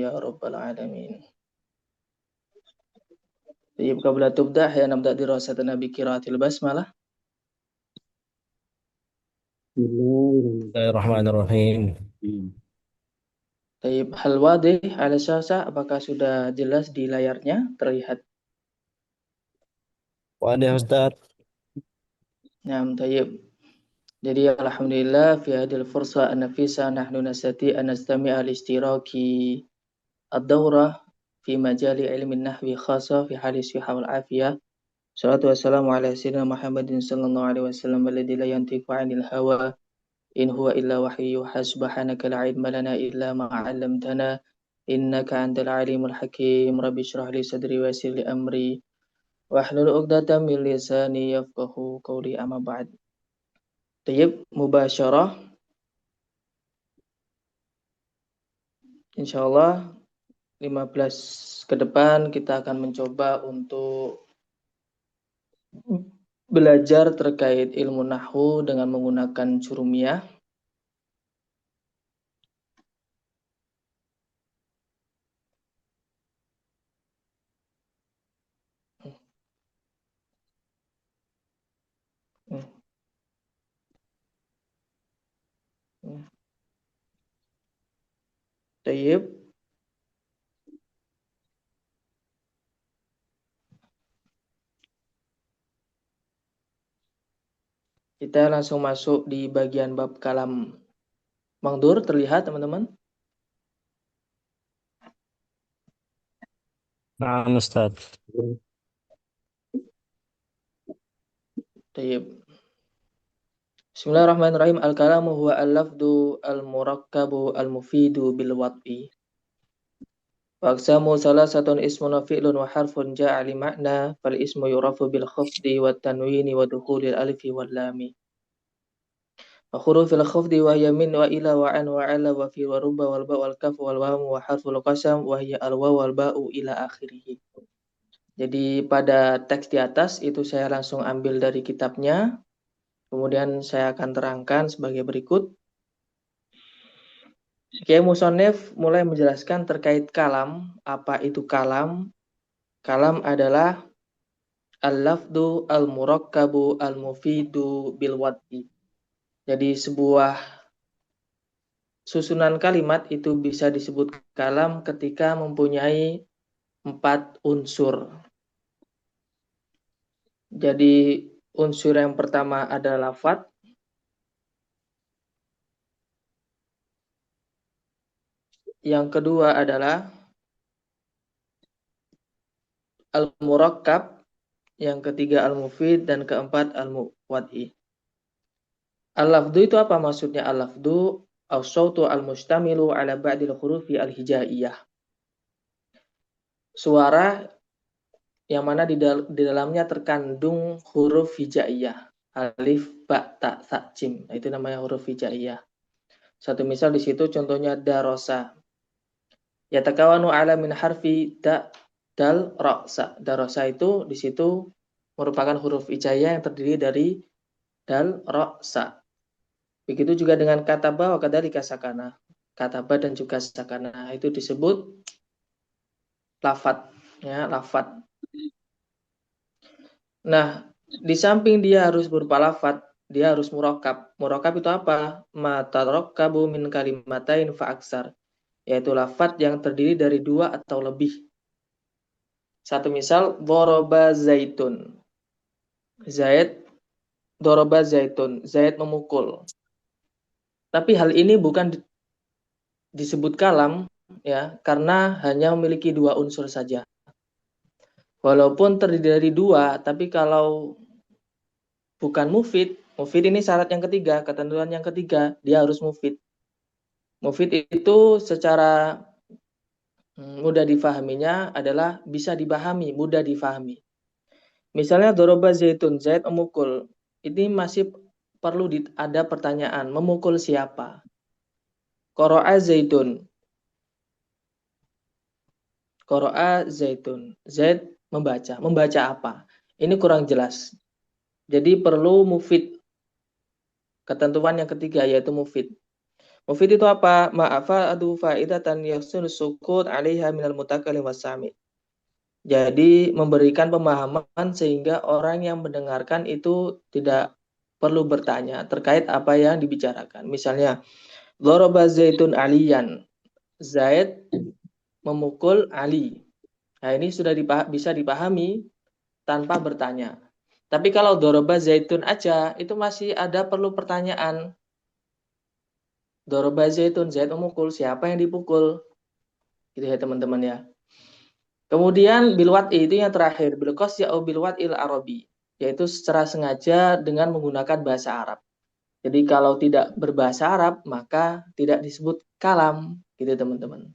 يا رب العالمين. طيب قبل تبدأ نبدأ دراستنا بقراءة البسملة. بسم الله الرحمن الرحيم. Taib, hal wadih ala syasa, apakah sudah jelas di layarnya terlihat? Wadah Ustaz. Nah, taib. Jadi alhamdulillah fi hadil fursa an-nafisa nahnu nastati an nastami'a al-istiraki ad-dawrah fi majali ilmi nahwi khasa fi hadis siha wal afiyah. Salatu wassalamu ala sayyidina Muhammadin sallallahu alaihi wasallam alladzi la yantiqu 'anil hawa in huwa illa wahyu yuha subhanaka la ilma lana illa ma 'allamtana innaka antal alimul hakim. Rabbi shrah li sadri wa yassir li amri wahlul 'uqdatam min lisani yafqahu qawli, amma ba'd. Tayyib, mubasyarah insyaallah 15 ke depan kita akan mencoba untuk belajar terkait ilmu nahwu dengan menggunakan curumiyah. Tayyib. Kita langsung masuk di bagian bab kalam mangdur. Terlihat teman-teman? Nah, Ustaz. Tayyib. Bismillahirrahmanirrahim. Al-kalamu huwa al-lafdu al-murakkabu al-mufidu bil wad'i. Wa aqsamu salasatun ismun wa fi'lun wa harfun ja'a li ma'na fal ismu yurafu bil khafdi wat tanwini wa dukhulil alifi wal lami. Wa hurufil khafdi wa hiya min wa ila wa an wa ala wa fi wa ruba wal ba wal kaf wal wam wa harful qasam wa hiya al waw wal ba'u ila akhirih. Jadi pada teks di atas itu saya langsung ambil dari kitabnya. Kemudian saya akan terangkan sebagai berikut. Kiai Musonef mulai menjelaskan terkait kalam. Apa itu kalam? Kalam adalah al-lafdu al-murakkabu al-mufidu bil wad'i. Jadi sebuah susunan kalimat itu bisa disebut kalam ketika mempunyai 4 unsur. Jadi unsur yang pertama adalah lafadz. Yang kedua adalah al-murakkab, yang ketiga al-mufid, dan keempat al-muwad'i. Al-lafdu itu apa maksudnya? Al-lafdu as-sautu al-mustamilu ala ba'dil hurufi al-hijaiyah. Suara yang mana di dalamnya terkandung huruf hijaiyah. Alif, ba, ta, sa, jim. Itu namanya huruf hijaiyah. Satu misal di situ contohnya darosa. Yatakawanu ala min harfi da, dal, ra, sa. Darosa itu di situ merupakan huruf hijaiyah yang terdiri dari dal, ra, sa. Begitu juga dengan kataba wa kadzalika sakana. Kataba dan juga sakana itu disebut lafadz, ya, lafadz. Nah, di samping dia harus berupa lafadz, dia harus murakkab. Murakkab itu apa? Ma tarakkabu min kalimatain fa aksar, yaitu lafadz yang terdiri dari 2 atau lebih. Satu misal, doroba zaitun. Zaid, doroba zaitun. Zaid memukul. Tapi hal ini bukan disebut kalam, ya, karena hanya memiliki 2 unsur saja. Walaupun terdiri dari 2, tapi kalau bukan mufid, mufid ini syarat yang ketiga, ketentuan yang ketiga, dia harus mufid. Mufid itu secara mudah difahaminya adalah bisa dipahami, mudah difahami. Misalnya doroba zaitun, Zaid memukul. Ini masih perlu ada pertanyaan, memukul siapa? Qara'a zaitun. Qara'a zaitun. Zaid membaca. Membaca apa? Ini kurang jelas. Jadi perlu mufid. Ketentuan yang ketiga yaitu mufid. Mufid itu apa? Ma'afadu faidatan yasun sukut 'alaiha minal mutakallim wasami. Jadi memberikan pemahaman sehingga orang yang mendengarkan itu tidak perlu bertanya terkait apa yang dibicarakan. Misalnya, Doroba Zaitun Aliyan. Zaid memukul Ali. Nah, ini sudah bisa dipahami tanpa bertanya. Tapi kalau Doroba Zaitun aja, itu masih ada perlu pertanyaan. Doroba Zaitun, Zaid memukul, siapa yang dipukul? Gitu ya teman-teman ya. Kemudian bilwat itu yang terakhir, bilqas ya bilwat il arabi, yaitu secara sengaja dengan menggunakan bahasa Arab. Jadi kalau tidak berbahasa Arab, maka tidak disebut kalam, gitu teman-teman.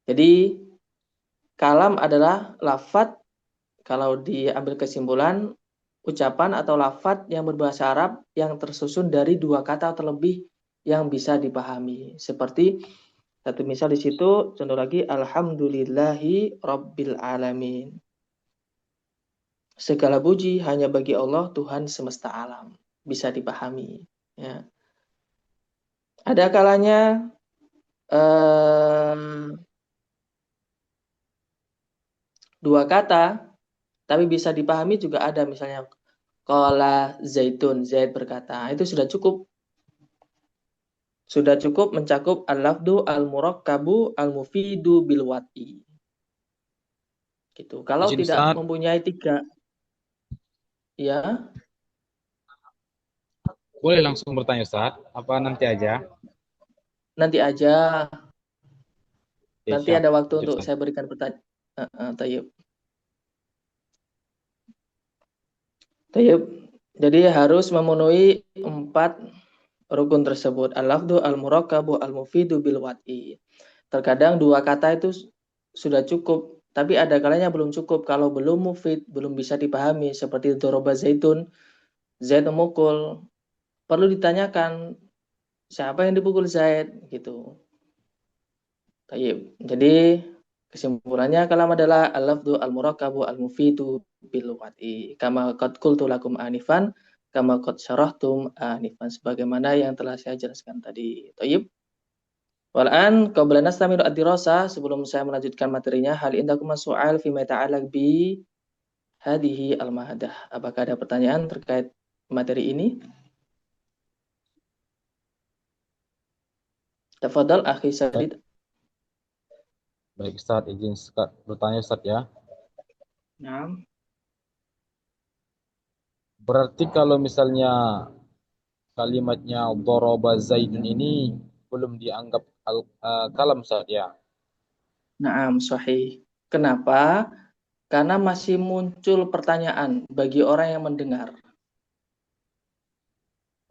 Jadi kalam adalah lafadz, kalau diambil kesimpulan, ucapan atau lafadz yang berbahasa Arab yang tersusun dari dua kata terlebih yang bisa dipahami. Seperti satu misal di situ, contoh lagi, Alhamdulillahi Rabbil Alamin. Segala puji hanya bagi Allah, Tuhan semesta alam. Bisa dipahami. Ya. Ada kalanya dua kata, tapi bisa dipahami juga ada. Misalnya, qala Zaitun, Zaid berkata. Itu sudah cukup. Sudah cukup mencakup al-lafdu al-murakkabu al-mufidu bil-wat'i. Gitu. Kalau Izin tidak Ustaz, mempunyai tiga, ya boleh langsung bertanya Ustaz? Apa nanti aja? nanti aja. Oke, Nanti siap. ada waktu Lanjut, untuk Ustaz. saya berikan pertanyaan. Tayyib. Tayyib. Jadi harus memenuhi 4 rukun tersebut. Al-lafdu al-murakkabu al-mufidu bil-wat'i. Terkadang dua kata itu sudah cukup, tapi ada kalanya belum cukup. Kalau belum mufid, belum bisa dipahami. Seperti doroba Zaitun, Zaid memukul. Perlu ditanyakan, siapa yang dipukul Zaid? Gitu. Tayyib. Jadi kesimpulannya kalam adalah al-lafdu al-murakkabu al-mufidu bil wati. Kama qad qultu lakum anifan, kama qad syarahtum anifan, sebagaimana yang telah saya jelaskan tadi. Tayyib. Wal'an qabla nastamiru ad-dirasah, sebelum saya melanjutkan materinya, hal indakum su'al fi ma ta'alaq bi hadhihi al-mahadah. Apakah ada pertanyaan terkait materi ini? Tafadhal akhi Baik, Sadid. baik Ustaz, izin Ustaz bertanya Ustaz ya. Nah. Berarti kalau misalnya kalimatnya doroba Zaidun ini belum dianggap kalam Ustaz ya. Naam, sahih. Kenapa? Karena masih muncul pertanyaan bagi orang yang mendengar.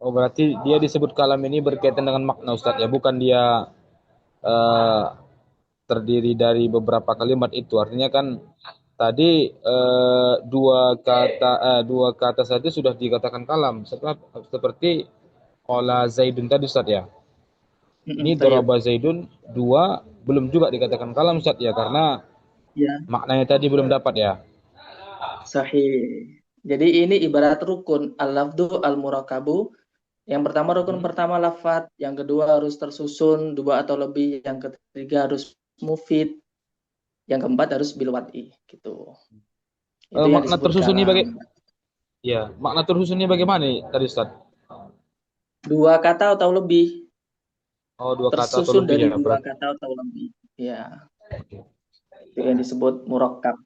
Oh, berarti dia disebut kalam ini berkaitan dengan makna Ustaz ya, bukan dia eh, terdiri dari beberapa kalimat itu. Artinya kan tadi dua kata saja sudah dikatakan kalam. Seperti qala Zaidun tadi Ustaz ya. Ini Tayyib. Doroba Zaidun dua belum juga dikatakan kalam Ustaz ya, karena Ya, maknanya tadi belum dapat ya. sahih. Jadi ini ibarat rukun al-lafdu al-murakabu. Yang pertama rukun pertama lafat, yang kedua harus tersusun dua atau lebih, yang ketiga harus mufid, yang keempat harus bilwat'i gitu. Itu yang Makna disebut tersusun ini kalam. ya, makna tersusun ini bagaimana nih tadi Ustaz? Dua kata atau lebih, Oh, dua kata atau tersusun lebih dari ya, dua berarti. kata atau lebih. Ya, itu yang disebut murakkab.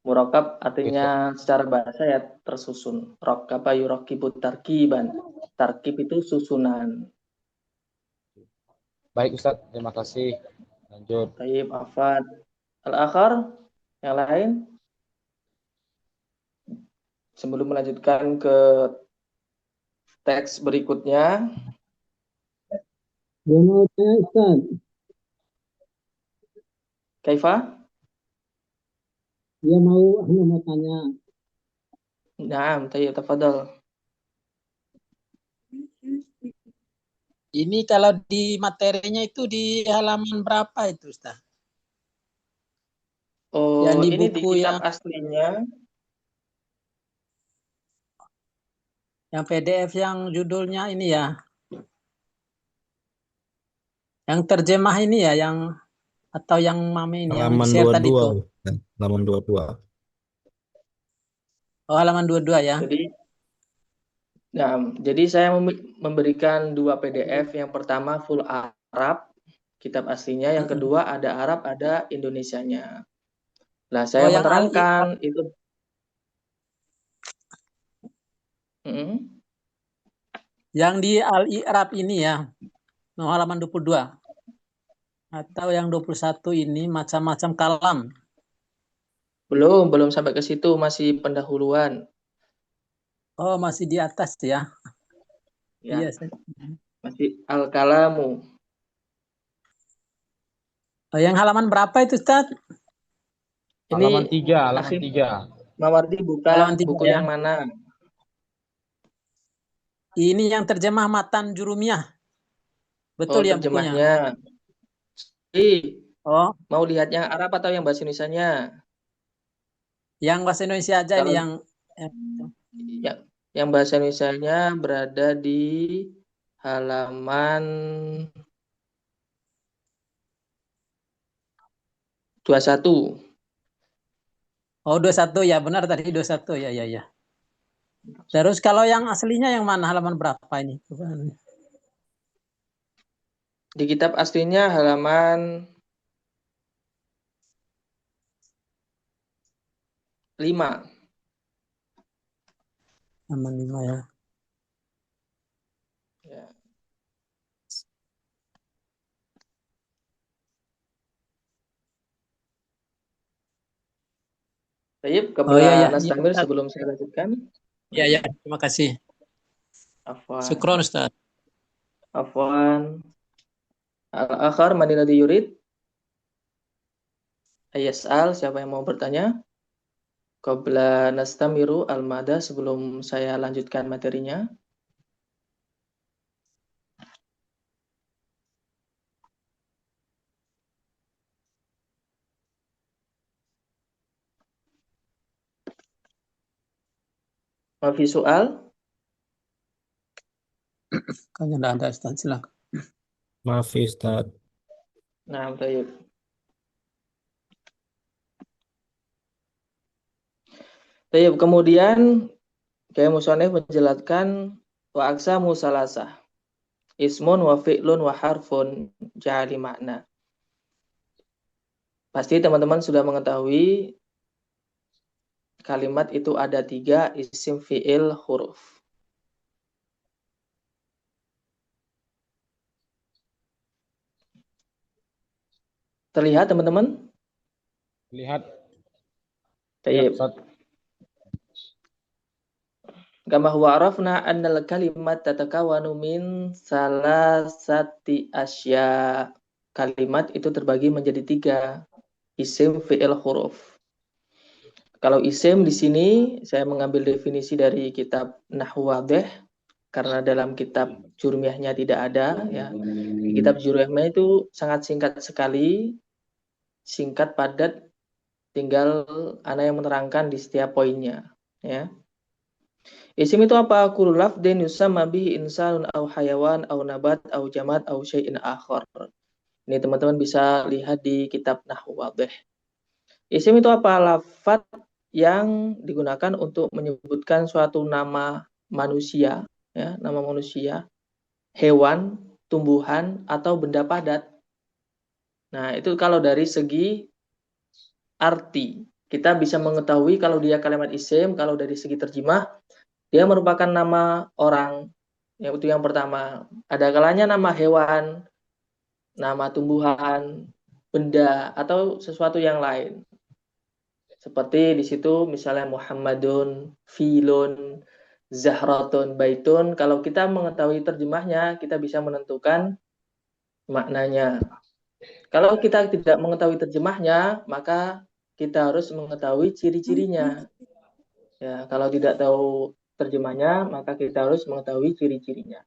Murakab Oke, Ustaz. artinya secara bahasa ya tersusun. Rakkaba yurakkibu tarkiban. Tarkib itu susunan. Baik Ustaz, terima kasih. Lanjut. Tayyib, afad. Al-akhar, yang lain, sebelum melanjutkan ke teks berikutnya. Dia mau tanya Ustaz. Kaifa? Dia mau tanya. Naam, tayyib, tafadhal. Ini kalau di materinya itu di halaman berapa itu, Ustaz? Yang Oh, di ini di buku kitab aslinya. yang PDF yang judulnya ini ya. Yang terjemah ini ya, yang atau yang mame ini yang Halaman share tadi 22. itu. Halaman 22. Oh, halaman 22 ya. Jadi saya memberikan 2 PDF. Yang pertama full Arab, kitab aslinya. Yang kedua ada Arab, ada Indonesianya. Nah, saya yang menerangkan itu. Yang di Al-I'rab ini ya, halaman 22. Atau yang 21 ini macam-macam kalam. Belum sampai ke situ, masih pendahuluan. Oh, masih di atas ya. Ya. Iya. Masih al-kalamu. Oh, yang halaman berapa itu, Ustaz? Halaman Ini 3, halaman 3. Mawardi buka Halaman 3 buku ya. yang mana? Ini yang terjemah Matan Jurumiyah. Betul ya terjemahnya. bukunya. Oh, mau lihat yang Arab atau yang bahasa Indonesianya? Yang bahasa Indonesia aja. Kalau ini yang bahasa Indonesianya berada di halaman 21. Oh, 21 ya, benar tadi 21 ya. Terus kalau yang aslinya yang mana, halaman berapa ini? Di kitab aslinya halaman 5. Halaman 5 ya. Baik, iya. Nastamir sebelum saya lanjutkan. Iya, terima kasih. Afwan. Syukron, Ustaz. Afwan. Al-akhar man alladhi yurid? Ayas'al, siapa yang mau bertanya? Qabla nastamiru al-mada, sebelum saya lanjutkan materinya. Mafi soal? Kayaknya tidak ada, Ustaz. Silakan. Maaf, Ustaz. Nah, baik. Baik, kemudian kayak musonef menjelaskan wa aksamu salasah. Ismun wa fi'lun wa harfun ja'ali makna. Pasti teman-teman sudah mengetahui kalimat itu ada 3, isim, fi'il, huruf. Terlihat teman-teman? Lihat. Baik. Kama huwa arafna annal kalimat tatakawanu min salasati asya. Kalimat itu terbagi menjadi 3, isim, fi'il, huruf. Kalau isim di sini saya mengambil definisi dari kitab Nahwu Wadih karena dalam kitab Jurmiyahnya tidak ada ya. Di kitab Jurmiyah itu sangat singkat sekali, singkat padat, tinggal ana yang menerangkan di setiap poinnya ya. Isim itu apa? Kullu lafdin yusamma bihi insanun aw hayawan aw nabat aw jamad aw syai'in akhar. Ini teman-teman bisa lihat di kitab Nahwu Wadih. Isim itu apa? Lafaz yang digunakan untuk menyebutkan suatu nama manusia, ya, nama manusia, hewan, tumbuhan, atau benda padat. Nah, itu kalau dari segi arti. Kita bisa mengetahui kalau dia kalimat isim, kalau dari segi terjemah, dia merupakan nama orang. Itu yang pertama. Ada kalanya nama hewan, nama tumbuhan, benda, atau sesuatu yang lain. Seperti di situ misalnya Muhammadun, Filun, Zahratun, Baitun. Kalau kita mengetahui terjemahnya, kita bisa menentukan maknanya. Kalau kita tidak mengetahui terjemahnya, maka kita harus mengetahui ciri-cirinya. Ya, kalau tidak tahu terjemahnya, maka kita harus mengetahui ciri-cirinya.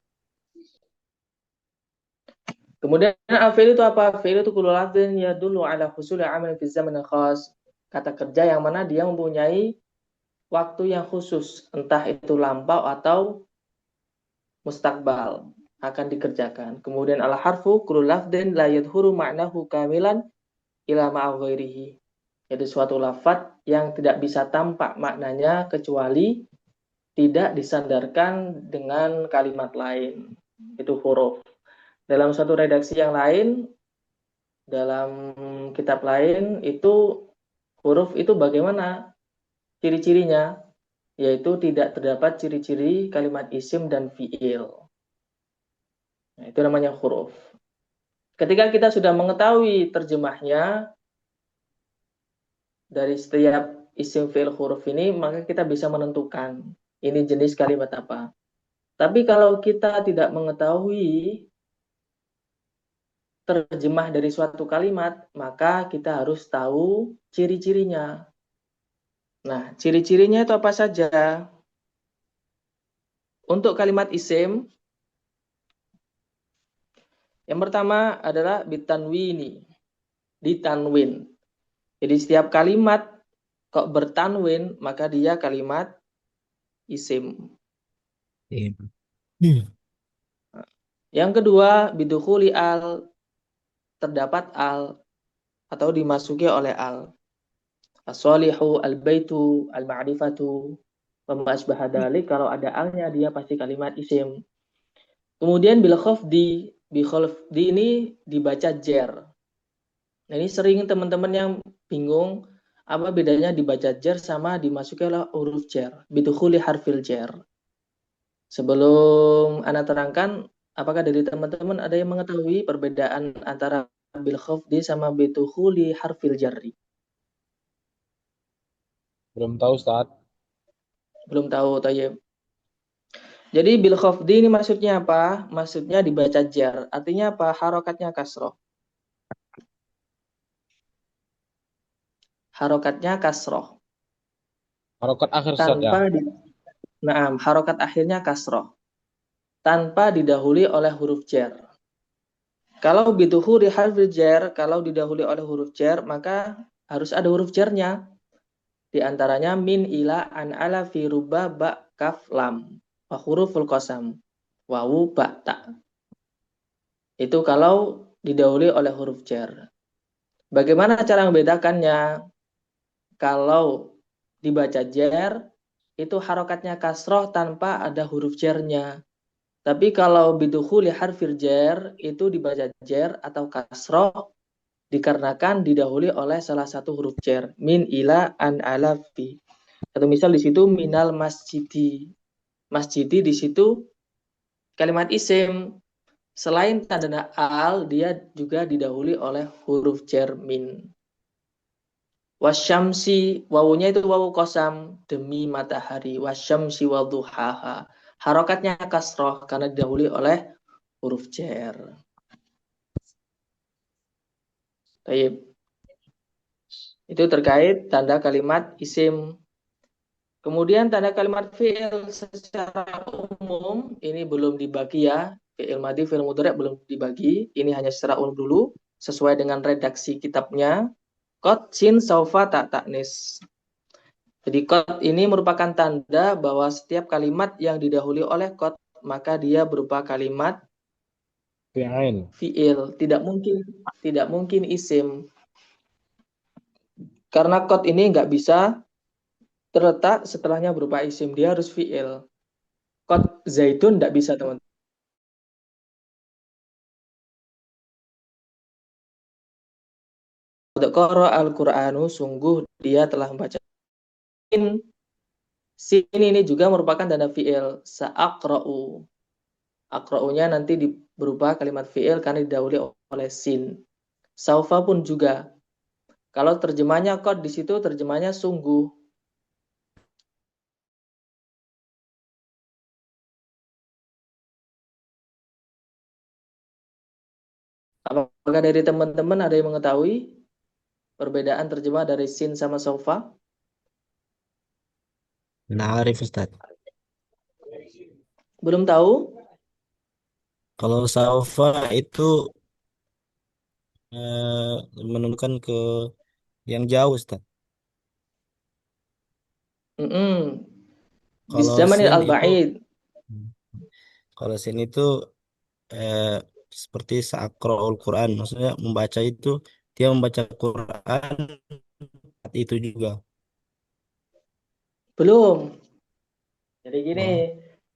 Kemudian al-fi'il itu apa? Fi'il itu kullu lafdhin yadullu ala husuli 'amalin fi zamanin khas. Kata kerja yang mana dia mempunyai waktu yang khusus, entah itu lampau atau mustakbal. akan dikerjakan. Kemudian al-harfu kullu lafdin la yadhuru ma'nahu kamilan ila ma'a ghairihi. Yaitu suatu lafaz yang tidak bisa tampak maknanya kecuali tidak disandarkan dengan kalimat lain. Itu huruf. Dalam suatu redaksi yang lain, dalam kitab lain, itu huruf itu bagaimana ciri-cirinya? Yaitu tidak terdapat ciri-ciri kalimat isim dan fi'il. Nah, itu namanya huruf. Ketika kita sudah mengetahui terjemahnya dari setiap isim fi'il huruf ini, maka kita bisa menentukan ini jenis kalimat apa. Tapi kalau kita tidak mengetahui terjemah dari suatu kalimat, maka kita harus tahu ciri-cirinya. Nah, ciri-cirinya itu apa saja? Untuk kalimat isim, yang pertama adalah bitanwini, ditanwin. Jadi setiap kalimat kok bertanwin, maka dia kalimat isim. Iya. Yang kedua, bidukhuli al, terdapat al atau dimasuki oleh al. As-solihu, al-baitu, al-ma'rifatu, wa asbaha dzalik, kalau ada alnya dia pasti kalimat isim. Kemudian bil khafdi, ini dibaca jer. Nah, ini sering teman-teman yang bingung apa bedanya dibaca jer sama dimasuki oleh huruf jer. Bidukhuli harfil jer. Sebelum Ana terangkan, apakah dari teman-teman ada yang mengetahui perbedaan antara bil khafdi sama bidukhuli harfil jarri? Belum tahu, Ustaz. Belum tahu, Tayyib. Jadi bil khafdi ini maksudnya apa? Maksudnya dibaca jar. Artinya apa? Harokatnya kasroh. Harokatnya kasroh. Harokat akhir, Ustaz, ya. Harokat akhirnya kasroh. Tanpa didahului oleh huruf jar. Kalau bidukhuli harfil jar, kalau didahului oleh huruf jar, maka harus ada huruf jarnya. Di antaranya min, ila, an, ala, fi, ruba, ba, kaf, lam. Wa huruful qasam. Wawu, ba, ta. Itu kalau didahului oleh huruf jar. Bagaimana cara membedakannya? Kalau dibaca jar, itu harokatnya kasroh tanpa ada huruf jarnya. Tapi kalau bidukhuli harfil jar, itu dibaca jar atau kasroh dikarenakan didahului oleh salah satu huruf jar. Min, ila, an, ala, fi. Atau misal di situ minal masjidi. Masjidi di situ kalimat isim. Selain tanda al, dia juga didahului oleh huruf jar min. Wasyamsi, wawunya itu wawu kosam, demi matahari. Wasyamsi wadduhaha. Harokatnya kasroh karena didahului oleh huruf jar. Baik. Itu terkait tanda kalimat isim. Kemudian tanda kalimat fi'il secara umum ini belum dibagi ya. Fi'il madhi, fi'il mudhari' belum dibagi. Ini hanya secara umum dulu sesuai dengan redaksi kitabnya. Qad, sin, saufa, tak, taknis. Jadi qad ini merupakan tanda bahwa setiap kalimat yang didahului oleh qad maka dia berupa kalimat Fi'il. fi'il. Tidak mungkin isim. Karena qad ini nggak bisa terletak setelahnya berupa isim, dia harus fi'il. Qad zaitun tidak bisa, teman-teman. Qad qara al-Qur'anu, sungguh dia telah membaca. Sin ini juga merupakan tanda fi'il. Sa'aqra'u. Aqra'unya nanti berupa kalimat fi'il karena didahului oleh sin. Saufa pun juga. Kalau terjemahnya qad di situ terjemahnya sungguh. Apakah dari teman-teman ada yang mengetahui perbedaan terjemah dari sin sama saufa? Narif, Ustaz. Belum tahu? Kalau Saufa itu menunjukkan ke yang jauh, Ustaz. Kalau Bizamanil Sin itu al-ba'id. kalau Sin itu eh, seperti sa'aqra'ul Quran, maksudnya membaca itu dia membaca Quran itu juga. Belum. Jadi gini, Oh,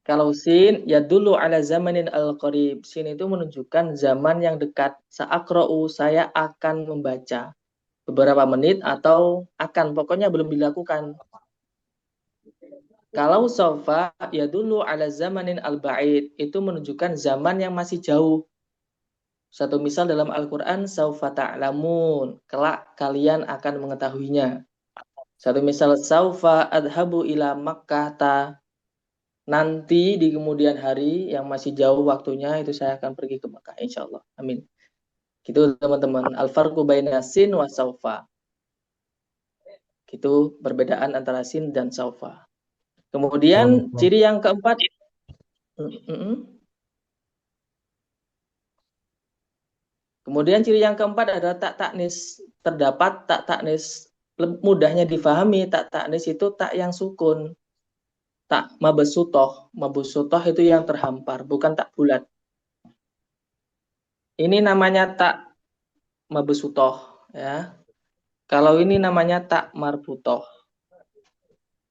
kalau sin ya dulu ala zamanin al-qarib. Sin itu menunjukkan zaman yang dekat. Sa'aqra'u, saya akan membaca. Beberapa menit atau akan, pokoknya belum dilakukan. Kalau sofa ya dulu ala zamanin al-ba'id, itu menunjukkan zaman yang masih jauh. Satu misal dalam Al-Quran, saufa ta'lamun, kelak kalian akan mengetahuinya. Satu misal, saufa adhabu ila Makkah ta, nanti di kemudian hari yang masih jauh waktunya itu saya akan pergi ke Makkah, insya Allah. Amin. Gitu teman-teman. Al-farqu baina sin wa saufa. Gitu perbedaan antara sin dan saufa. Kemudian oh, ciri yang keempat, kemudian ciri yang keempat adalah tak taknis. Terdapat tak taknis, mudahnya difahami. Tak taknis itu tak yang sukun. Tak mabesutoh. Mabesutoh itu yang terhampar, bukan tak bulat. Ini namanya tak mabesutoh, ya. Kalau ini namanya tak marbutoh.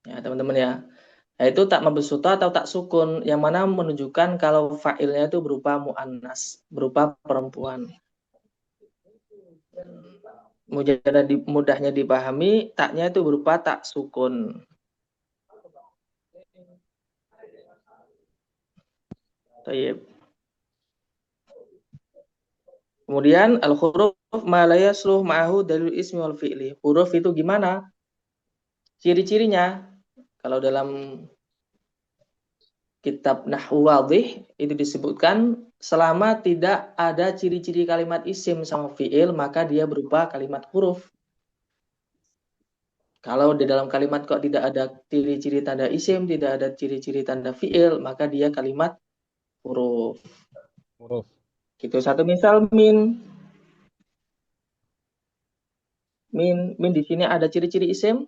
Ya, teman-teman ya. Nah, itu tak mabesutoh atau tak sukun, yang mana menunjukkan kalau fa'ilnya itu berupa mu'annas, berupa perempuan. Mudahnya dipahami, taknya itu berupa tak sukun. Tayyib. Kemudian al-huruf ma la yasluh ma'ahu dalil ismi wal fi'li. Huruf itu gimana? Ciri-cirinya. Kalau dalam kitab Nahwu Wadhih itu disebutkan selama tidak ada ciri-ciri kalimat isim sama fi'il, maka dia berupa kalimat huruf. Kalau di dalam kalimat kok tidak ada ciri-ciri tanda isim, tidak ada ciri-ciri tanda fi'il, maka dia kalimat huruf. Huruf. Gitu. Satu misal min. Min di sini ada ciri-ciri isim?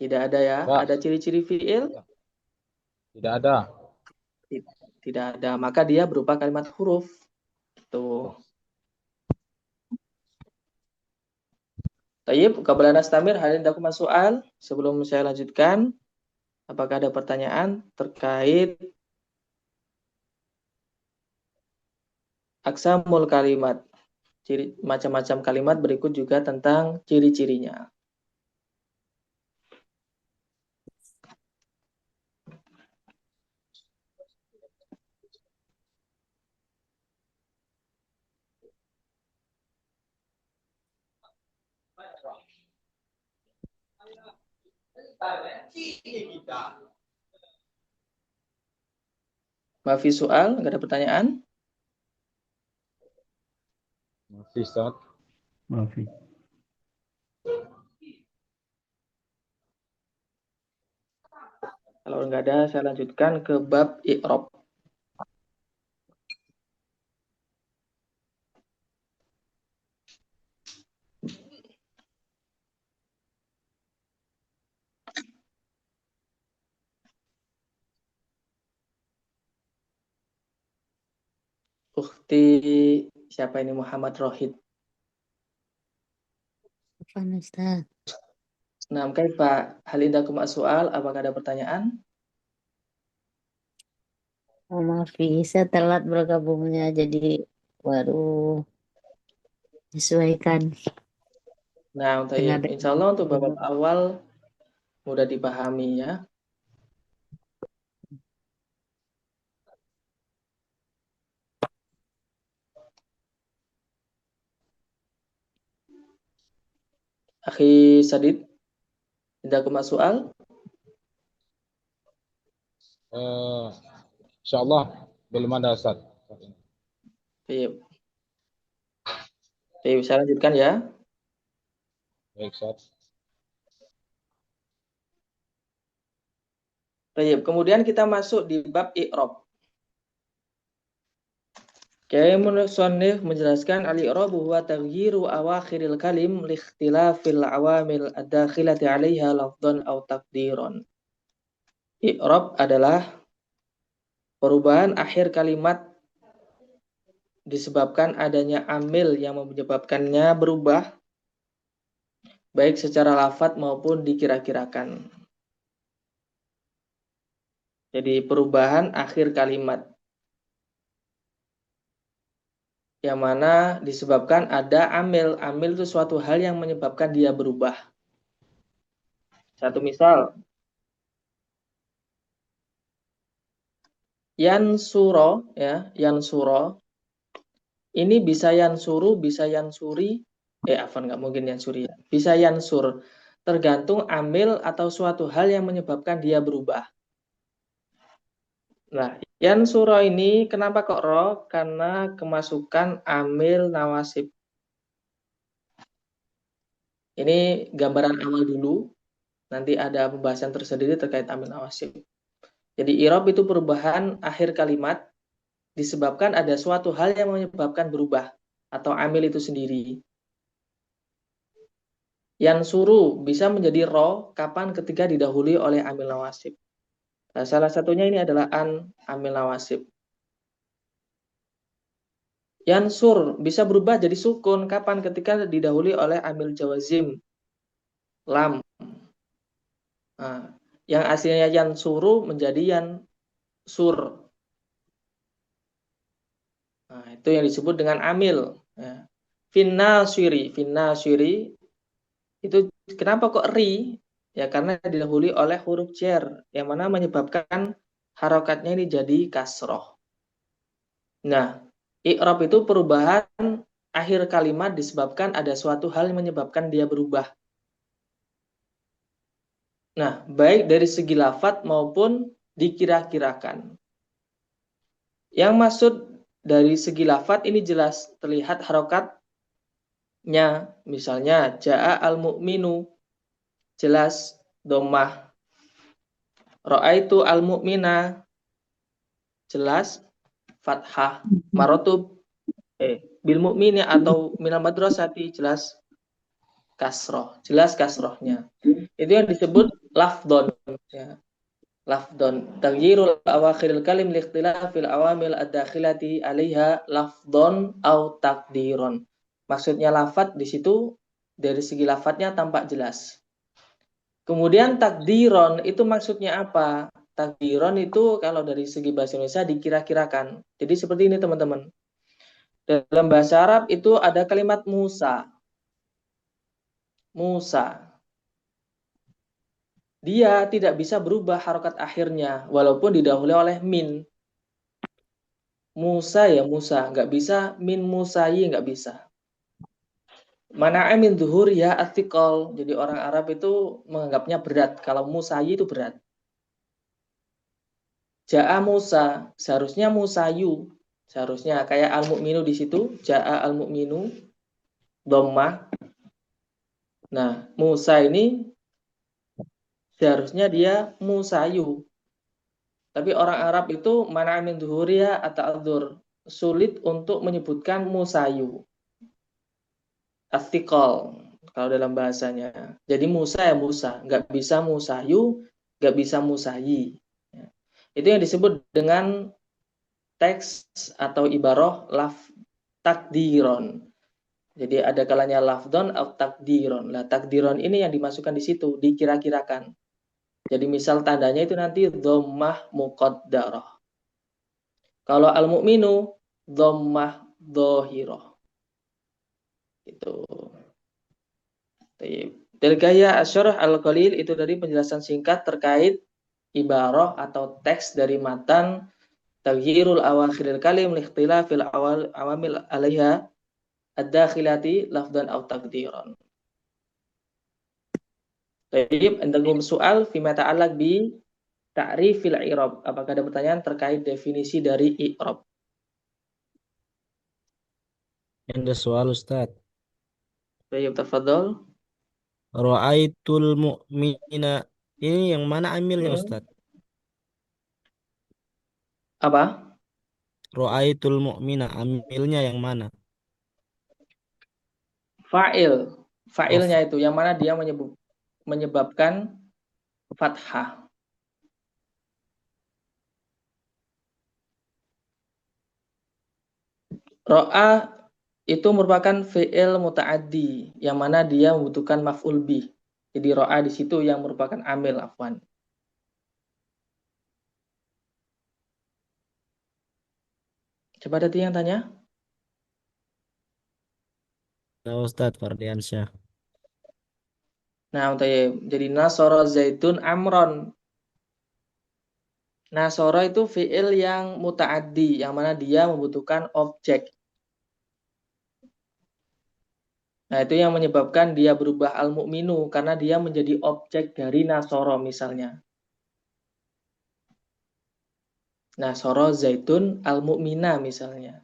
Tidak ada ya. Tidak. Ada ciri-ciri fi'il? Tidak ada. Tidak ada. Maka dia berupa kalimat huruf. Tuh. Tayyib, qabla nastamir hal indakum soal. Sebelum saya lanjutkan, apakah ada pertanyaan terkait aksamul kalimat? Ciri macam-macam kalimat berikut juga tentang ciri-cirinya. Mafi soal, nggak ada pertanyaan? Masih, Ustaz. Mafi. Kalau nggak ada, saya lanjutkan ke bab i'rab. Ukhti, siapa ini Muhammad Rohid? Ustaz. Nah, Pak hal indakum soal, apakah ada pertanyaan? Oh, maaf, saya telat bergabungnya, jadi baru disesuaikan. Nah, Dengar insya Allah untuk babak awal mudah dipahami ya. Akhi Sadid, indakum soal? Insyaallah belum ada, Ustaz. Baik. Baik, saya lanjutkan ya. Baik, Ustaz. Baik, kemudian kita masuk di bab i'rab. Kiai Musannif menjelaskan al-i'rab huwa taghyiru awakhiril kalim li ikhtilafil awamil ad-dakhilati 'alaiha lafdhan aw taqdiran. I'rab adalah Perubahan akhir kalimat disebabkan adanya amil yang menyebabkannya berubah, baik secara lafadz maupun dikira-kirakan. Jadi perubahan akhir kalimat yang mana disebabkan ada amil. Amil itu suatu hal yang menyebabkan dia berubah. Satu misal, yansuro, ya, yansuro. Ini bisa yansuru, bisa yansuri. Afwan, nggak mungkin yansuri. Bisa yansur. Tergantung amil atau suatu hal yang menyebabkan dia berubah. Nah, yansuro ini kenapa kok ro? Karena kemasukan amil nawasib. Ini gambaran awal dulu. Nanti ada pembahasan tersendiri terkait amil nawasib. Jadi irob itu perubahan akhir kalimat disebabkan ada suatu hal yang menyebabkan berubah atau amil itu sendiri. Yansuru bisa menjadi ro kapan ketika didahului oleh amil nawasib. Nah, salah satunya ini adalah amil nawasib. Yansur bisa berubah jadi sukun kapan ketika didahului oleh amil jawazim lam. Nah, yang aslinya yansuru menjadi yansur. Nah, itu yang disebut dengan amil. Ya. Finnasiri itu kenapa kok ri? Ya karena didahului oleh huruf jar yang mana menyebabkan harokatnya ini jadi kasroh. Nah, i'rab itu perubahan akhir kalimat disebabkan ada suatu hal yang menyebabkan dia berubah. Nah, baik dari segi lafadz maupun dikira-kirakan. Yang maksud dari segi lafadz ini jelas terlihat harokatnya. Misalnya ja'a al-mu'minu, jelas dhammah. Ra'aitu al-mu'mina, jelas fathah. Marotub bil mu'mini atau minal madrasati, jelas kasroh, jelas kasrohnya. Itu yang disebut lafdon, ya. Lafdon, taghyirul awakhiril kalim liikhtilafil awamil ad-dakhilati 'alaiha lafdon au takdiron. Maksudnya lafadz di situ dari segi lafadznya tampak jelas. Kemudian takdiron itu maksudnya apa? Takdiron itu kalau dari segi bahasa Indonesia dikira-kirakan. Jadi seperti ini teman-teman. Dalam bahasa Arab itu ada kalimat Musa. Musa. Dia tidak bisa berubah harokat akhirnya walaupun didahului oleh min. Musa ya Musa, nggak bisa min musayi, nggak bisa. Mana'a min zuhur ya atikol. Jadi orang Arab itu menganggapnya berat. Kalau musayi itu berat. Ja'a Musa, seharusnya musayu. Seharusnya kayak al-mu'minu di situ, ja'a al-mu'minu dhammah. Nah, Musa ini seharusnya dia musayu. Tapi orang Arab itu mana'a min zuhuriya ata'adzur. Sulit untuk menyebutkan musayu. Astiqol kalau dalam bahasanya. Jadi Musa ya Musa, nggak bisa musayu, nggak bisa musayi. Itu yang disebut dengan teks atau ibarah takdiron. Jadi ada kalanya lafdon atau takdiron. Lah takdiron ini yang dimasukkan di situ, dikira-kirakan. Jadi misal tandanya itu nanti dhammah muqaddarah. Kalau al-mu'minu dhammah dhahirah. Itu. Dari gaya asyarah al-qalil itu dari penjelasan singkat terkait ibarah atau teks dari matan taghyirul awakhiril kalim liikhtilafil awamil 'alaiha ad-dakhilati lafdan aw taqdiran. Baik, antum soal fima ta'allaq bi ta'rifil i'rab. Apakah ada pertanyaan terkait definisi dari i'rab? Ada soal Ustaz. Baik, tafadhol. Ra'aitul mu'mina. Ini yang mana amilnya Ustaz? Apa? Ra'aitul mu'mina, amilnya yang mana? Fa'il. Fa'ilnya itu yang mana dia menyebabkan fathah. Ro'a itu merupakan fi'il muta'addi yang mana dia membutuhkan maf'ul bih. Jadi ro'a di situ yang merupakan amil, afwan. Coba ada yang tanya. Nah, Ustadz Fardiansyah. Nah, jadi nasara zaitun amron. Nasara itu fi'il yang muta'addi yang mana dia membutuhkan objek. Nah, itu yang menyebabkan dia berubah al-mu'minu karena dia menjadi objek dari nasara misalnya. Nasara zaitun al-mu'mina misalnya.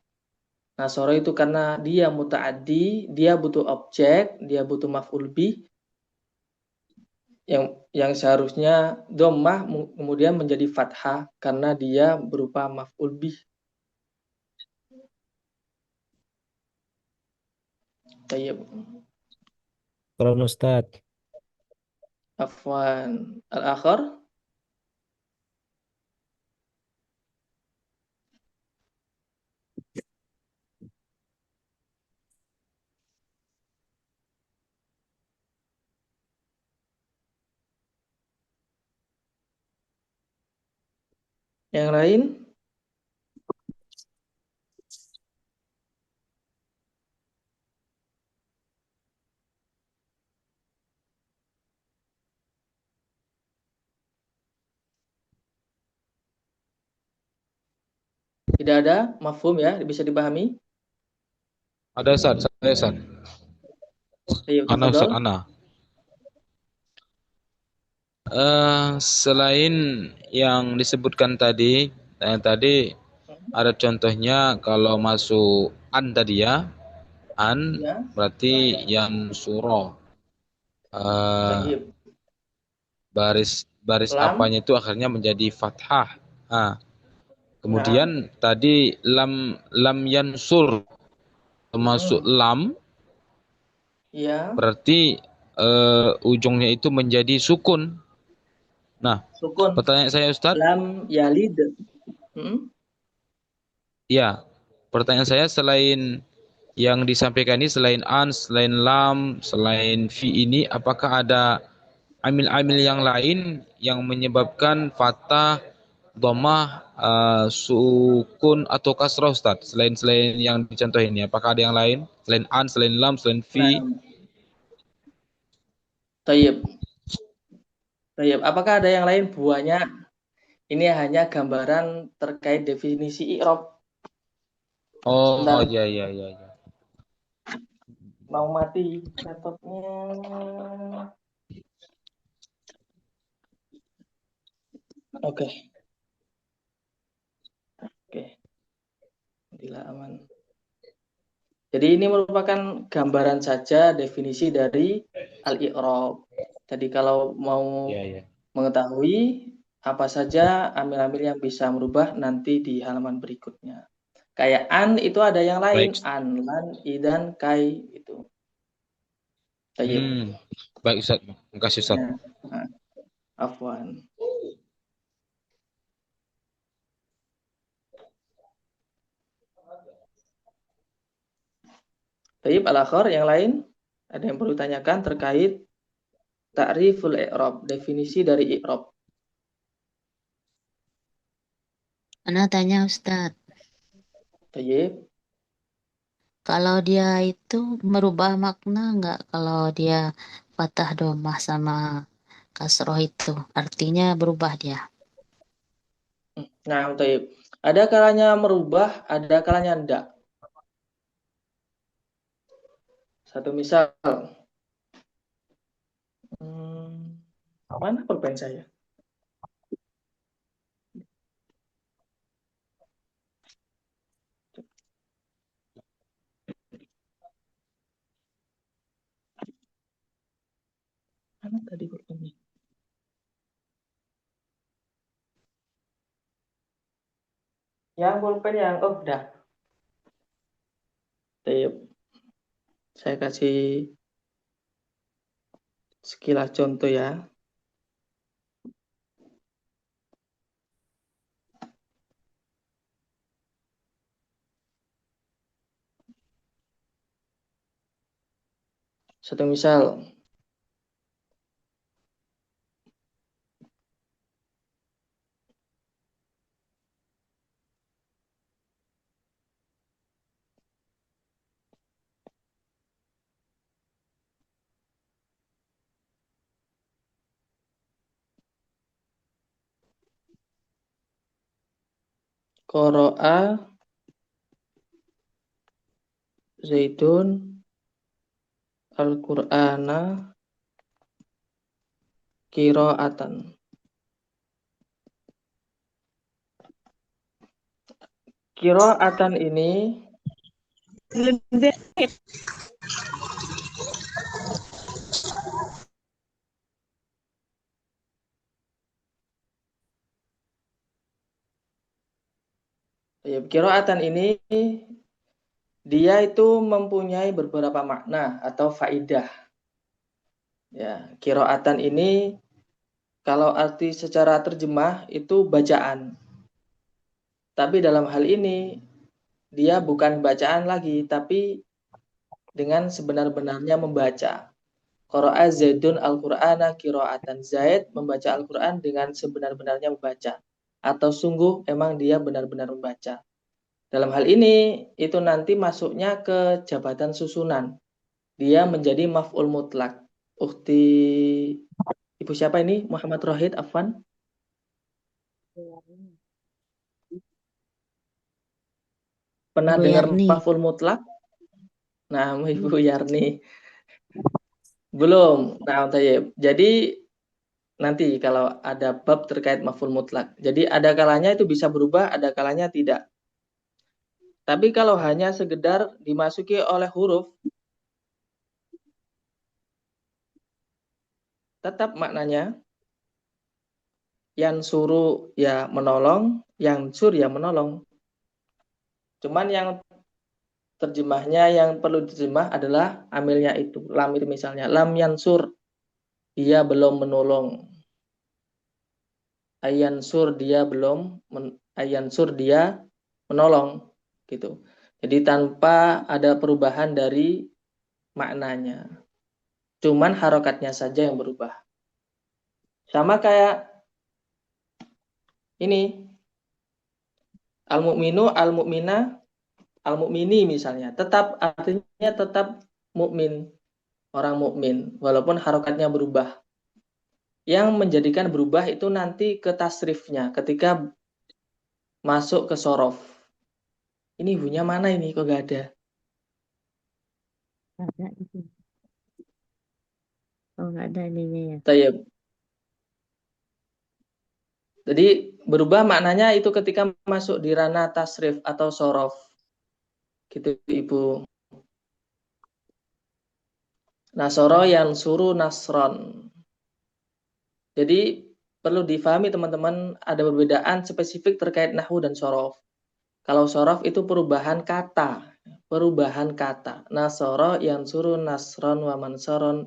Nasara itu karena dia muta'addi, dia butuh objek, dia butuh maf'ul bih yang seharusnya dhammah kemudian menjadi fathah karena dia berupa maf'ul bih. Tayyib. Kalau Ustadz. Afwan. Al-akhir. Yang lain? Tidak ada mafhum ya, bisa dipahami? Ada Ustaz, saya Ustaz. Ayo, Ana Ustaz, tafadhol. Ana. Selain yang disebutkan tadi ada contohnya kalau masuk an tadi ya, an Ya. berarti yang surah. Tayyib. Baris Lam. apanya itu akhirnya menjadi fathah. Kemudian tadi lam yansur termasuk lam, Ya. berarti ujungnya itu menjadi sukun. Nah, Sukun. pertanyaan saya Ustadz. Lam yalid. Ya, pertanyaan saya selain yang disampaikan ini, selain an, selain lam, selain fi ini, apakah ada amil-amil yang lain yang menyebabkan fathah, dhammah, sukun atau kasrah Ustaz? Selain yang dicontoh ini, apakah ada yang lain? Selain an, selain lam, selain fi? Tayyib. Tayyib. Apakah ada yang lain buahnya? Ini hanya gambaran terkait definisi i'rab. Oh, Sebentar. iya. Mau mati laptopnya. Oke. Tidak aman. Jadi ini merupakan gambaran saja definisi dari al-i'rab. Jadi kalau mau mengetahui apa saja amil-amil yang bisa merubah nanti di halaman berikutnya. Kayak an itu ada yang lain, baik. An, lan, idan, kai itu. Baik Ustaz, makasih Ustaz. Nah, afwan. Tayyib al-akhir yang lain ada yang perlu tanyakan terkait ta'riful i'rab, definisi dari i'rab. Ana tanya Ustadz, Tayyib. kalau dia itu merubah makna nggak kalau dia fathah domah sama kasroh itu? Artinya berubah dia. Nah, tayyib. Ada kalanya merubah, ada kalanya enggak. Satu misal. Mana pulpen saya? Mana tadi pulpennya? Yang pulpen yang udah. Tayyib. Saya kasih sekilas contoh ya. Satu misal. Qara'a Zaidun Al-Qur'ana qira'atan. Qira'atan ini qira'atan ini dia itu mempunyai beberapa makna atau faidah. Ya, qira'atan ini kalau arti secara terjemah itu bacaan. Tapi dalam hal ini dia bukan bacaan lagi, tapi dengan sebenar-benarnya membaca. Qara'a Zaidun Al-Qur'ana qira'atan. Zaid membaca Al-Qur'an dengan sebenar-benarnya membaca. Atau sungguh emang dia benar-benar membaca. Dalam hal ini, itu nanti masuknya ke jabatan susunan. Dia menjadi maf'ul mutlak. Ukhti Ibu siapa ini? Muhammad Rohid, Afwan. Pernah Ibu dengar Yarni. maf'ul mutlak? Nah, Ibu Yarni. Belum. Nah, tayyib. Jadi nanti kalau ada bab terkait maf'ul mutlak. Jadi ada kalanya itu bisa berubah, ada kalanya tidak. Tapi kalau hanya sekedar dimasuki oleh huruf, tetap maknanya yang suruh ya menolong, yang sur ya menolong. Cuman yang terjemahnya yang perlu diterjemah adalah amilnya itu. Lam itu misalnya, lam yansur, dia belum menolong. Ayansur dia belum, ayansur dia menolong. Gitu. Jadi tanpa ada perubahan dari maknanya. Cuman harokatnya saja yang berubah. Sama kayak ini. Al-mu'minu, al-mu'mina, al-mu'mini misalnya. Tetap artinya tetap mukmin, orang mukmin, walaupun harokatnya berubah. Yang menjadikan berubah itu nanti ke tasrifnya ketika masuk ke sorof. Ini ibunya mana ini? Kok gak ada? Ada itu. Oh, nggak ada ininya ya. Tayyib. Jadi berubah maknanya itu ketika masuk di ranah tasrif atau sorof. Gitu Ibu. Nasoro yang suruh nasron. Jadi perlu difahami teman-teman ada perbedaan spesifik terkait nahwu dan sorof. Kalau sorof itu perubahan kata. Perubahan kata. Nasoro yang suruh nasron wa mansoron.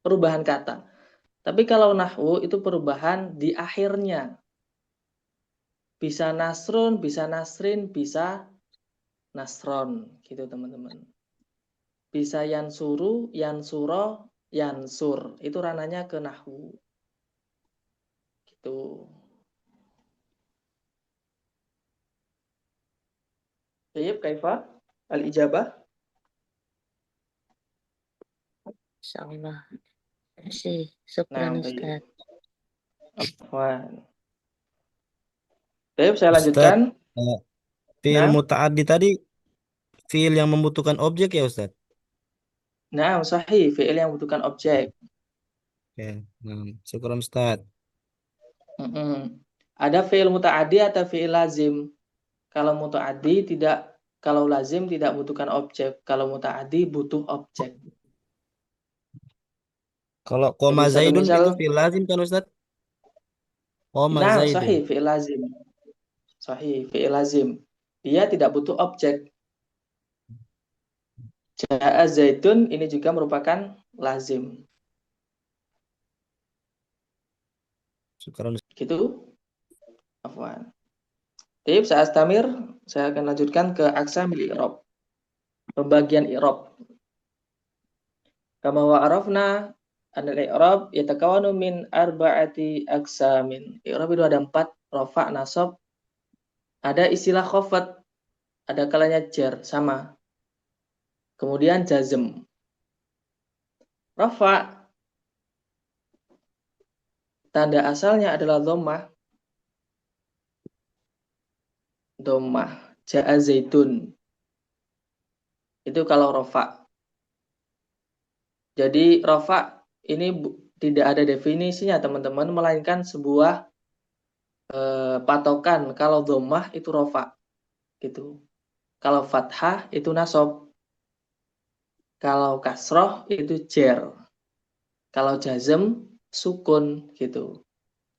Perubahan kata. Tapi kalau nahwu itu perubahan di akhirnya. Bisa nasrun, bisa nasrin, bisa nasron. Gitu teman-teman. Bisa yansuru, yansuro, yansur. Itu ranahnya ke nahwu. Gitu. Baik, Kaifa? Al-ijabah? Insyaallah. Sih, syukran Nah, baik. Ustaz. Afwan. Baik, saya Ustaz, lanjutkan. fiil Nah, muta'addi tadi fiil yang membutuhkan objek ya Ustaz? nah, sahih, fi'il yang membutuhkan objek. Oke, syukuran Ustaz. Ada fi'il muta'addi atau fi'il lazim. Kalau muta'addi tidak, kalau lazim tidak butuhkan objek. Kalau muta'addi butuh objek. Kalau Jadi koma satu zaidun misal, itu fiil lazim kan Ustaz? Koma nah, zaidun. sahih, fi'il lazim. Sahih, fi'il lazim. Dia tidak butuh objek. Ja'a zaidun ini juga merupakan lazim. Syukuran Ustaz. Gitu. Afwan. Tip, saya Astamir, saya akan lanjutkan ke aksamil i'rab. Pembagian i'rab. Kama wa arafna anal i'rab yatakawanu min arba'ati aqsamin. I'rab itu ada 4, rafa, nasab, ada istilah khafat, ada kalanya jar, sama. Kemudian jazm. Rafa tanda asalnya adalah dhammah. Dhammah. Ja'a zaitun. Itu kalau rafa. Jadi rafa ini tidak ada definisinya teman-teman, melainkan sebuah patokan. Kalau dhammah itu rafa gitu. Kalau fathah itu nasab. Kalau kasroh itu jer. Kalau jazm sukun gitu.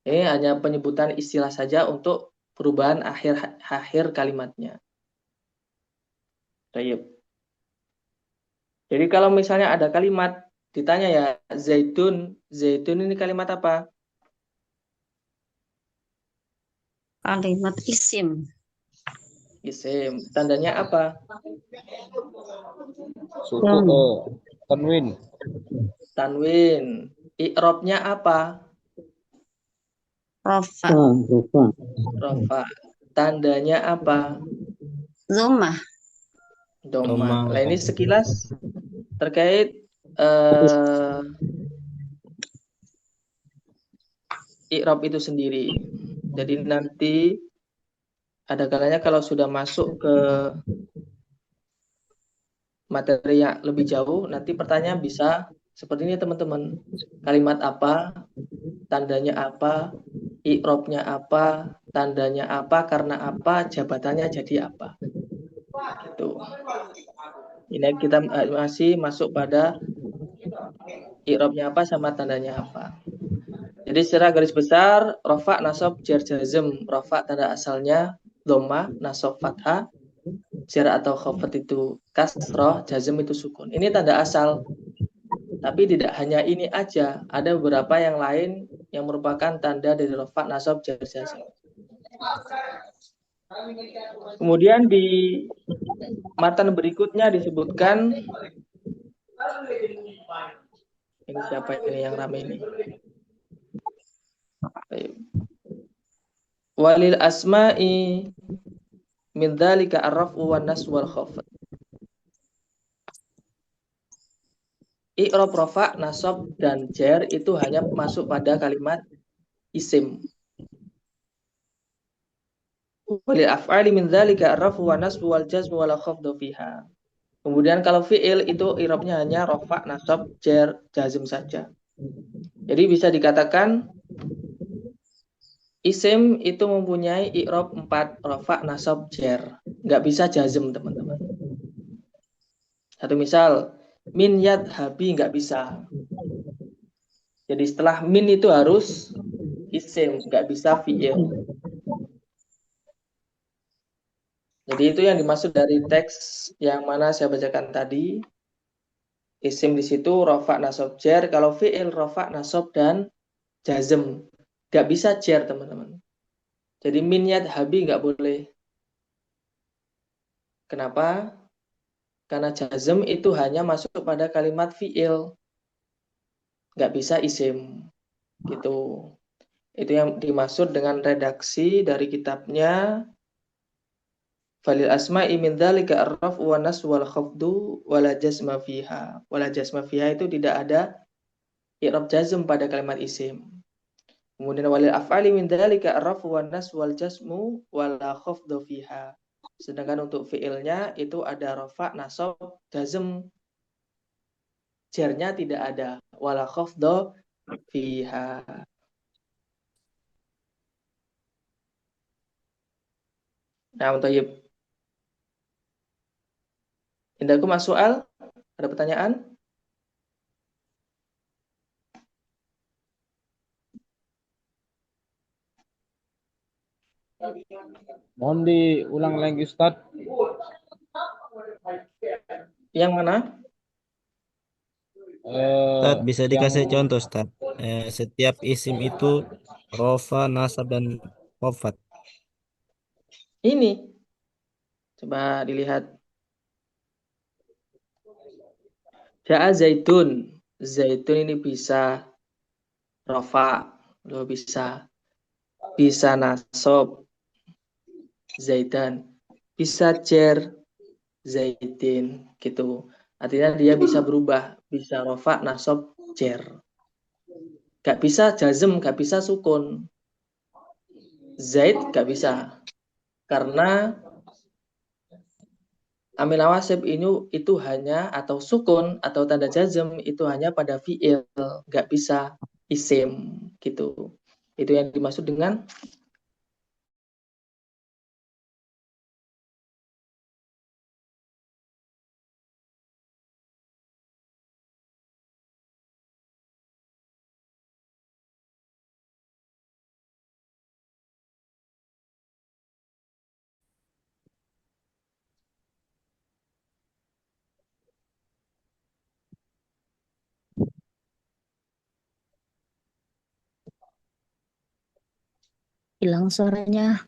Ini hanya penyebutan istilah saja untuk perubahan akhir kalimatnya. Baik. Jadi kalau misalnya ada kalimat ditanya ya zaitun, zaitun ini kalimat apa? Kalimat isim. Isim. Tandanya apa? Suku tanwin. Tanwin. I'rabnya apa? Rofa. Rofa. Rafa. Tandanya apa? Dhammah. Dhammah. Nah ini sekilas terkait i'rab itu sendiri. Jadi nanti ada kalanya kalau sudah masuk ke materi yang lebih jauh, nanti pertanyaan bisa seperti ini teman-teman. Kalimat apa? Tandanya apa? I'rabnya apa? Tandanya apa? Karena apa? Jabatannya jadi apa? Gitu. Ini kita masih masuk pada i'rabnya apa sama tandanya apa. Jadi secara garis besar, rafa, nasab, jar, jazm. Rafa tanda asalnya dhammah, nasab, fathah, jar atau khafat itu kasroh, jazm itu sukun. Ini tanda asal. Tapi tidak hanya ini aja, ada beberapa yang lain yang merupakan tanda dari rafa, nasab, jar, jazm. Kemudian di matan berikutnya disebutkan, ini siapa ini yang rame ini? Walil asma'i min dzalika ar-raf'u wan nasb wal khafd. I'rab, rafa, nasab dan jar itu hanya masuk pada kalimat isim. Walil af'ali min dzalika ar-raf'u wan nasb wal jazm wal khafd fiha. Kemudian kalau fi'il itu i'rabnya hanya rafa, nasab, jar, jazm saja. Jadi bisa dikatakan isim itu mempunyai i'rab 4, rafa, nasab, jar. Nggak bisa jazm, teman-teman. Satu misal, min yadhabi nggak bisa. Jadi setelah min itu harus isim, nggak bisa fi'il. Jadi itu yang dimaksud dari teks yang mana saya bacakan tadi. Isim di situ rafa, nasab, jar. Kalau fi'il rafa, nasab dan jazm. Nggak bisa jar, teman-teman. Jadi min yadhabi nggak boleh. Kenapa? Karena jazm itu hanya masuk pada kalimat fi'il. Nggak bisa isim. Gitu. Itu yang dimaksud dengan redaksi dari kitabnya Falil asma'i min dzalika ar-raf'u wan nasb wal khafdu wala jazma fiha. Wala jazma fiha itu tidak ada i'rab jazm pada kalimat isim. Kemudian walil af'ali min dzalika ar-raf'u wan nasb wal jazmu wala khafdu fiha. Sedangkan untuk fi'ilnya itu ada rafa, nasab, jazm. Jarnya tidak ada. Wala khafdu fiha. Nah, untuk Indaku masuk soal? Ada pertanyaan? Mohon diulang lagi Ustaz. Yang mana? Ustaz, bisa dikasih Yang contoh, Ustaz. Setiap isim itu rofa, nasab, dan khafat. Ja'a Zaidun. Zaidun ini bisa rofa, lo bisa nasab Zaidan, bisa cer Zaidin gitu. Artinya dia bisa berubah, bisa rofa, nasab, cer. Gak bisa jazm, gak bisa sukun. Zaid gak bisa. Karena amil nawasib ini itu hanya atau sukun atau tanda jazm itu hanya pada fiil, gak bisa isim gitu. Itu yang dimaksud dengan Hilang suaranya.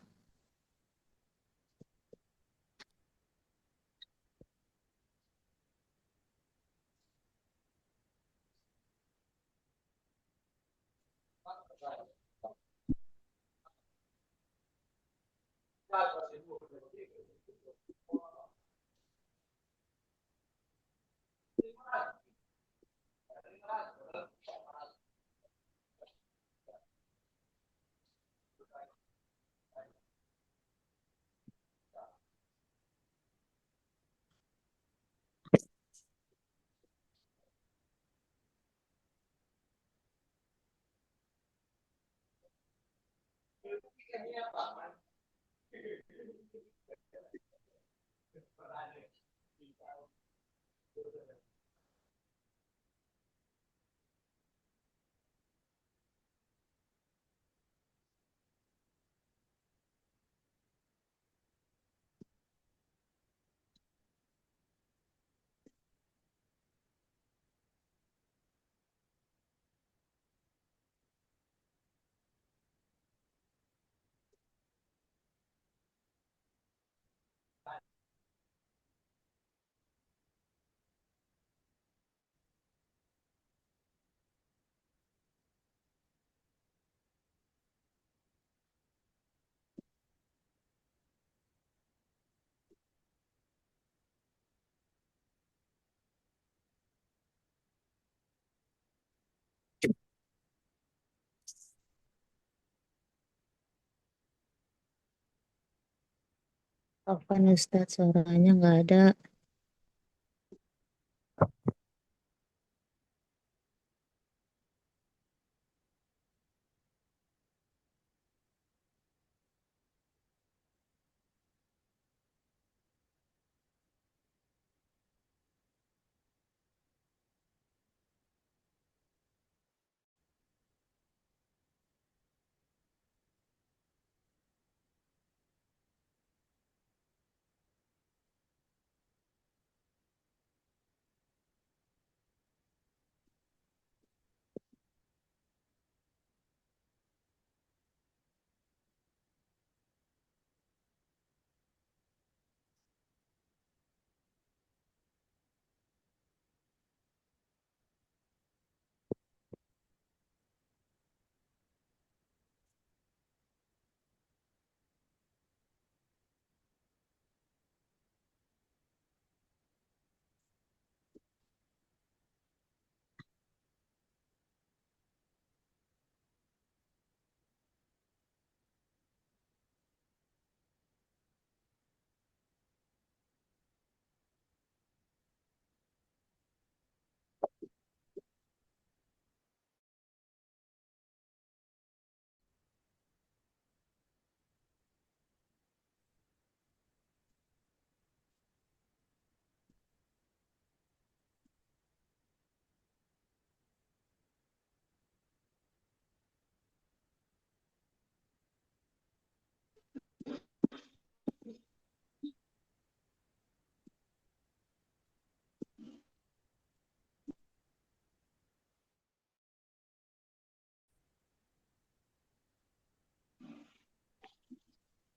Kapan Ustadz suaranya nggak ada?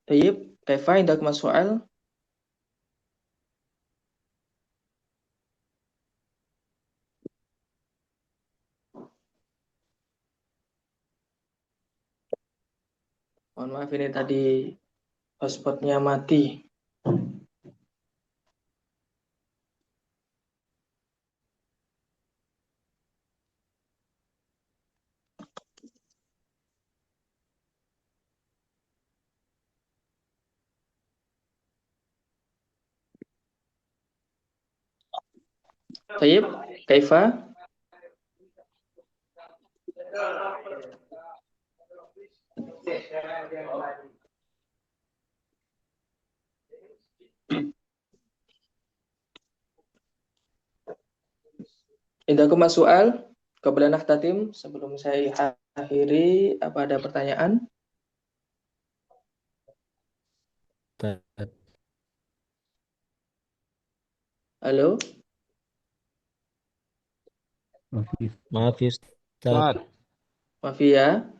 Tayyib, kaifa indak mas soal? Iya, Mohon maaf ini tadi hotspotnya mati. Baik, Kaifa? Indakum soal qabla nahtatim, sebelum saya akhiri, apa ada pertanyaan? Halo? Maaf ya Ustaz. Ustaz, Maaf ya.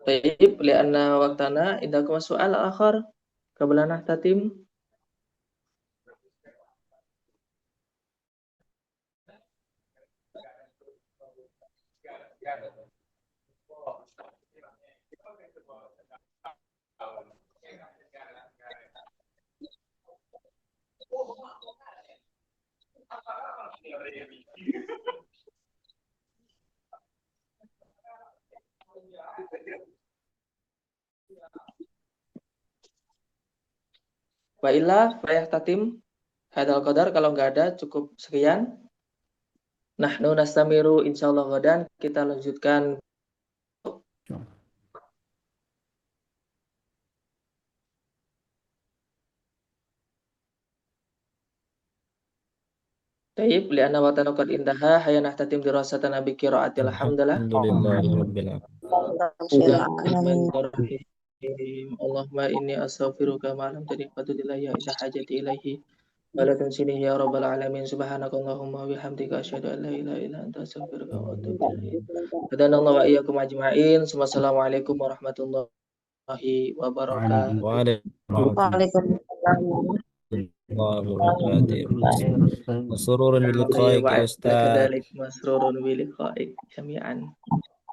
Baik, lianna waktana indakum soal akhar qabla nahtatim. Wa illa fayah tatim hadal qadar, kalau nggak ada cukup sekian. Nahnu nastamiru insyaallah gadan, kita lanjutkan. Taib li'anna watana qad indaha hayya nahtatim dirasatan bi qiraatil hamdalah. Alhamdulillahirabbil Bismillahirrahmanirrahim. Allahumma inni astaghfiruka ma lam tadiqatu lillahi isa hajati ilaihi wa la tunsini ya rabbal alamin. Subhanaka Allahumma wa bihamdika asyhadu an la ilaha illa anta astaghfiruka wa atubu ilaik. Hadanallahu wa iyyakum ajma'in. Wassalamualaikum warahmatullahi wabarakatuh. Waalaikumsalam warahmatullahi wabarakatuh. Masrurun bil liqa'ik ya Ustaz. Kadalik masrurun bi liqa'ik jami'an.